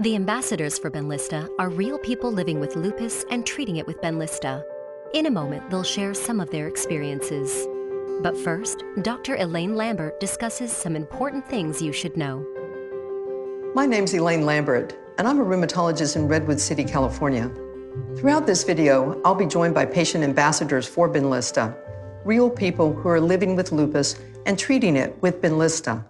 The ambassadors for Benlysta are real people living with lupus and treating it with Benlysta. In a moment, they'll share some of their experiences. But first, Dr. Elaine Lambert discusses some important things you should know. My name's Elaine Lambert, and I'm a rheumatologist in Redwood City, California. Throughout this video, I'll be joined by patient ambassadors for Benlysta, real people who are living with lupus and treating it with Benlysta.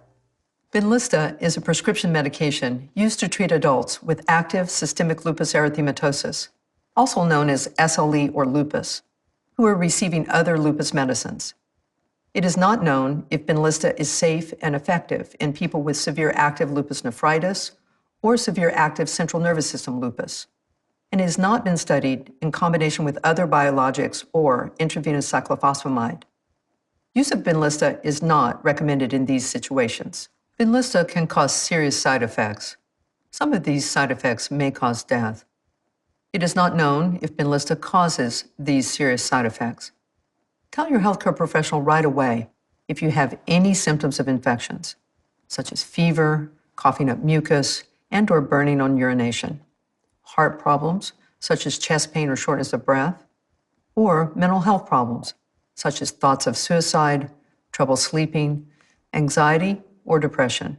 Benlysta is a prescription medication used to treat adults with active systemic lupus erythematosus, also known as SLE or lupus, who are receiving other lupus medicines. It is not known if Benlysta is safe and effective in people with severe active lupus nephritis or severe active central nervous system lupus, and has not been studied in combination with other biologics or intravenous cyclophosphamide. Use of Benlysta is not recommended in these situations. Benlysta can cause serious side effects. Some of these side effects may cause death. It is not known if Benlysta causes these serious side effects. Tell your healthcare professional right away if you have any symptoms of infections, such as fever, coughing up mucus, and/or burning on urination, heart problems, such as chest pain or shortness of breath, or mental health problems, such as thoughts of suicide, trouble sleeping, anxiety, or depression,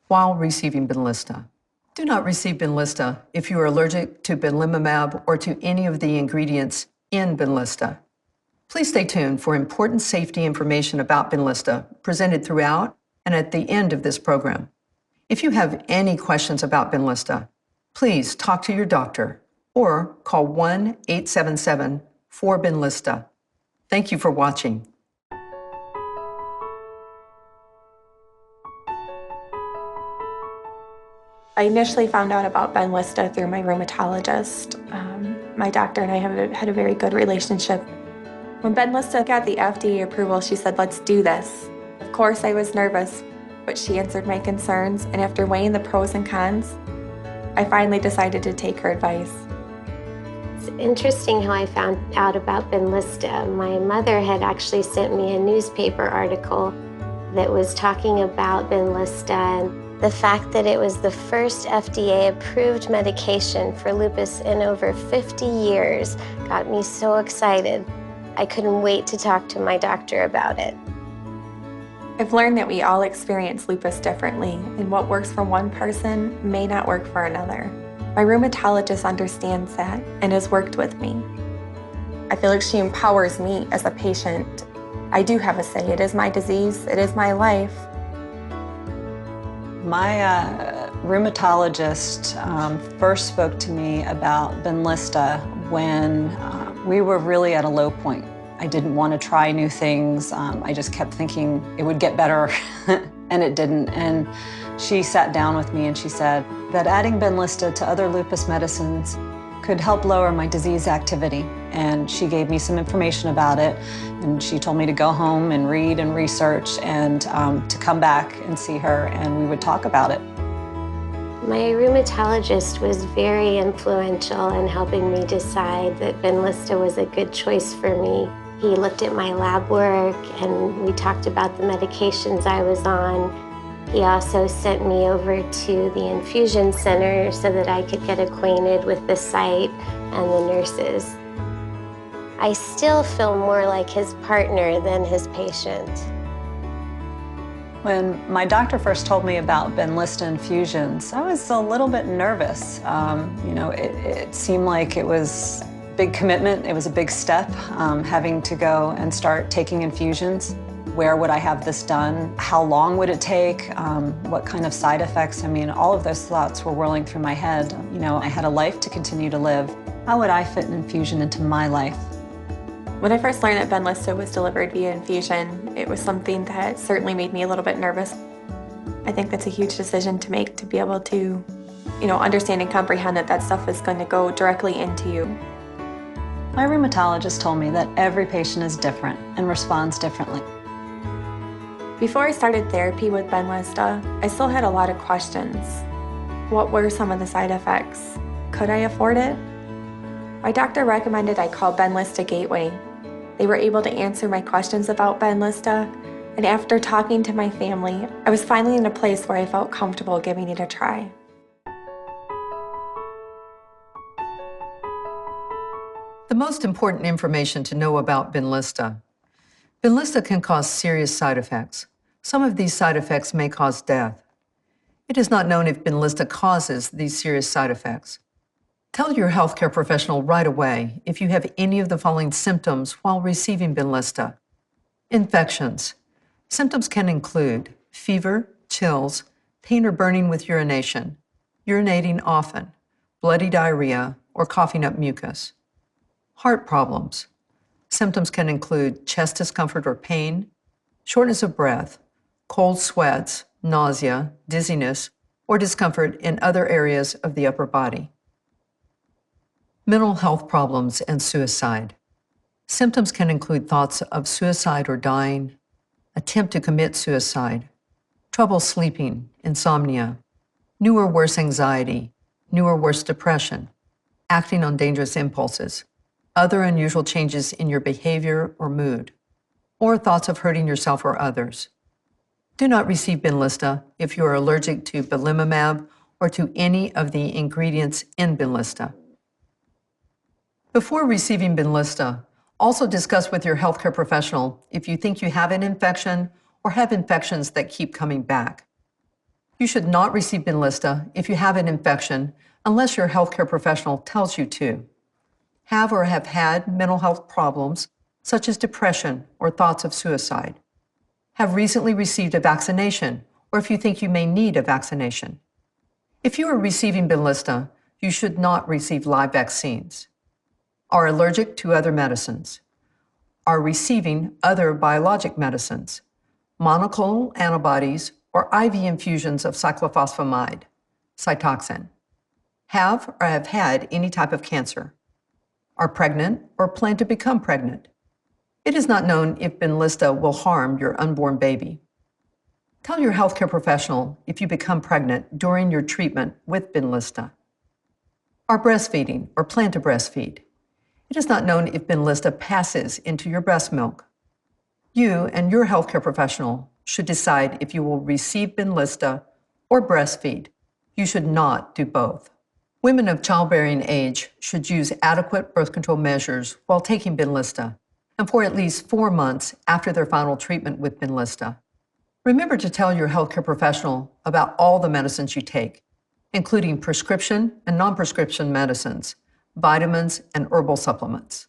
while receiving Benlysta. Do not receive Benlysta if you are allergic to belimumab or to any of the ingredients in Benlysta. Please stay tuned for important safety information about Benlysta presented throughout and at the end of this program. If you have any questions about Benlysta, please talk to your doctor or call 1-877-4-BENLYSTA. Thank you for watching. I initially found out about Benlysta through my rheumatologist. My doctor and I have had a very good relationship. When Benlysta got the FDA approval, she said, "Let's do this." Of course, I was nervous, but she answered my concerns, and after weighing the pros and cons, I finally decided to take her advice. It's interesting how I found out about Benlysta. My mother had actually sent me a newspaper article that was talking about Benlysta, and the fact that it was the first FDA-approved medication for lupus in over 50 years got me so excited. I couldn't wait to talk to my doctor about it. I've learned that we all experience lupus differently, and what works for one person may not work for another. My rheumatologist understands that and has worked with me. I feel like she empowers me as a patient. I do have a say. It is my disease. It is my life. My rheumatologist first spoke to me about Benlysta when we were really at a low point. I didn't want to try new things. I just kept thinking it would get better, and it didn't. And she sat down with me and she said that adding Benlysta to other lupus medicines could help lower my disease activity. And she gave me some information about it, and she told me to go home and read and research and to come back and see her, and we would talk about it. My rheumatologist was very influential in helping me decide that Benlysta was a good choice for me. He looked at my lab work, and we talked about the medications I was on. He also sent me over to the infusion center so that I could get acquainted with the site and the nurses. I still feel more like his partner than his patient. When my doctor first told me about Benlysta infusions, I was a little bit nervous. It seemed like it was a big commitment. It was a big step, having to go and start taking infusions. Where would I have this done? How long would it take? What kind of side effects? I mean, all of those thoughts were whirling through my head. I had a life to continue to live. How would I fit an infusion into my life? When I first learned that Benlysta was delivered via infusion, it was something that certainly made me a little bit nervous. I think that's a huge decision to make, to be able to, understand and comprehend that that stuff is going to go directly into you. My rheumatologist told me that every patient is different and responds differently. Before I started therapy with Benlysta, I still had a lot of questions. What were some of the side effects? Could I afford it? My doctor recommended I call Benlysta Gateway. They were able to answer my questions about Benlysta, and after talking to my family, I was finally in a place where I felt comfortable giving it a try. most important information to know about Benlysta. Benlysta can cause serious side effects. Some of these side effects may cause death. It is not known if Benlysta causes these serious side effects. Tell your healthcare professional right away if you have any of the following symptoms while receiving Benlysta. Infections. Symptoms can include fever, chills, pain or burning with urination, urinating often, bloody diarrhea, or coughing up mucus. Heart problems. Symptoms can include chest discomfort or pain, shortness of breath, cold sweats, nausea, dizziness, or discomfort in other areas of the upper body. Mental health problems and suicide. Symptoms can include thoughts of suicide or dying, attempt to commit suicide, trouble sleeping, insomnia, new or worse anxiety, new or worse depression, acting on dangerous impulses, other unusual changes in your behavior or mood, or thoughts of hurting yourself or others. Do not receive Benlysta if you are allergic to belimumab or to any of the ingredients in Benlysta. Before receiving Benlysta, also discuss with your healthcare professional if you think you have an infection or have infections that keep coming back. You should not receive Benlysta if you have an infection unless your healthcare professional tells you to. Have or have had mental health problems such as depression or thoughts of suicide. Have recently received a vaccination or if you think you may need a vaccination. If you are receiving Benlysta, you should not receive live vaccines. Are allergic to other medicines. Are receiving other biologic medicines, monoclonal antibodies, or IV infusions of cyclophosphamide, Cytoxan. Have or have had any type of cancer. Are pregnant or plan to become pregnant. It is not known if Benlysta will harm your unborn baby. Tell your healthcare professional if you become pregnant during your treatment with Benlysta. Are breastfeeding or plan to breastfeed. It is not known if Benlysta passes into your breast milk. You and your healthcare professional should decide if you will receive Benlysta or breastfeed. You should not do both. Women of childbearing age should use adequate birth control measures while taking Benlysta and for at least 4 months after their final treatment with Benlysta. Remember to tell your healthcare professional about all the medicines you take, including prescription and non-prescription medicines, vitamins, and herbal supplements.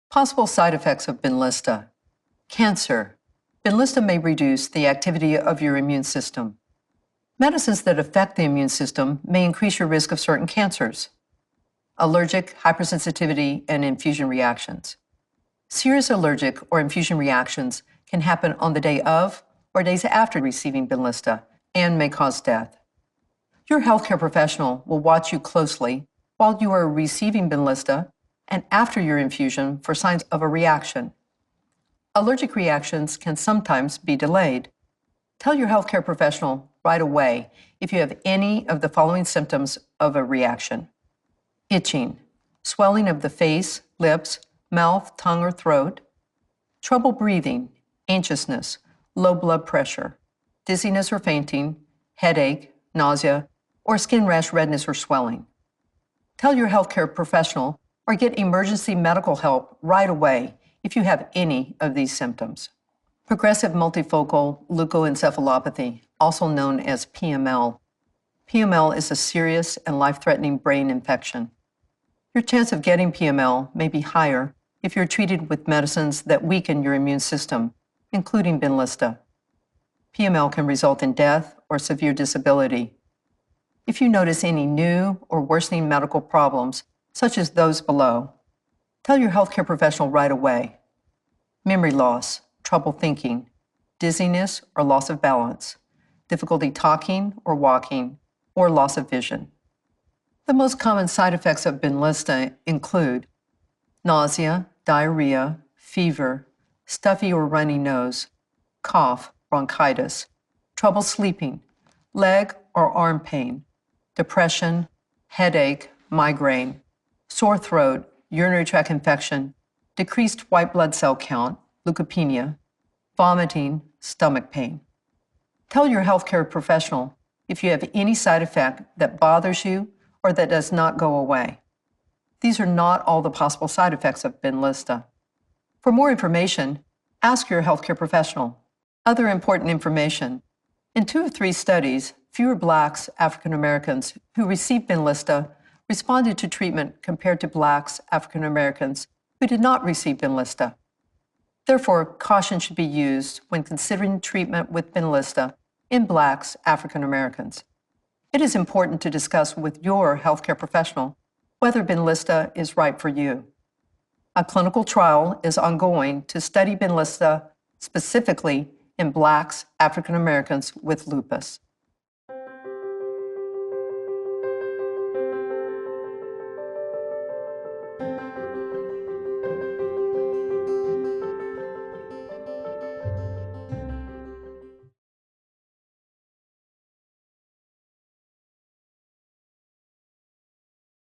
Possible side effects of Benlysta. Cancer. Benlysta may reduce the activity of your immune system. Medicines that affect the immune system may increase your risk of certain cancers. Allergic, hypersensitivity, and infusion reactions. Serious allergic or infusion reactions can happen on the day of or days after receiving Benlysta and may cause death. Your healthcare professional will watch you closely while you are receiving Benlysta and after your infusion for signs of a reaction. Allergic reactions can sometimes be delayed. Tell your healthcare professional right away if you have any of the following symptoms of a reaction. Itching, swelling of the face, lips, mouth, tongue, or throat, trouble breathing, anxiousness, low blood pressure, dizziness or fainting, headache, nausea, or skin rash, redness, or swelling. Tell your healthcare professional or get emergency medical help right away if you have any of these symptoms. Progressive multifocal leukoencephalopathy, also known as PML. PML is a serious and life-threatening brain infection. Your chance of getting PML may be higher if you're treated with medicines that weaken your immune system, including Benlysta. PML can result in death or severe disability. If you notice any new or worsening medical problems, such as those below, tell your healthcare professional right away. Memory loss, trouble thinking, dizziness or loss of balance, difficulty talking or walking, or loss of vision. The most common side effects of Benlysta include nausea, diarrhea, fever, stuffy or runny nose, cough, bronchitis, trouble sleeping, leg or arm pain, depression, headache, migraine, sore throat, urinary tract infection, decreased white blood cell count, leukopenia, vomiting, stomach pain. Tell your healthcare professional if you have any side effect that bothers you or that does not go away. These are not all the possible side effects of Benlysta. For more information, ask your healthcare professional. Other important information. In 2 of 3 studies, fewer Blacks, African Americans who received Benlysta responded to treatment compared to Blacks, African Americans who did not receive Benlysta. Therefore, caution should be used when considering treatment with Benlysta in Blacks, African Americans. It is important to discuss with your healthcare professional whether Benlysta is right for you. A clinical trial is ongoing to study Benlysta specifically in Blacks, African Americans with lupus.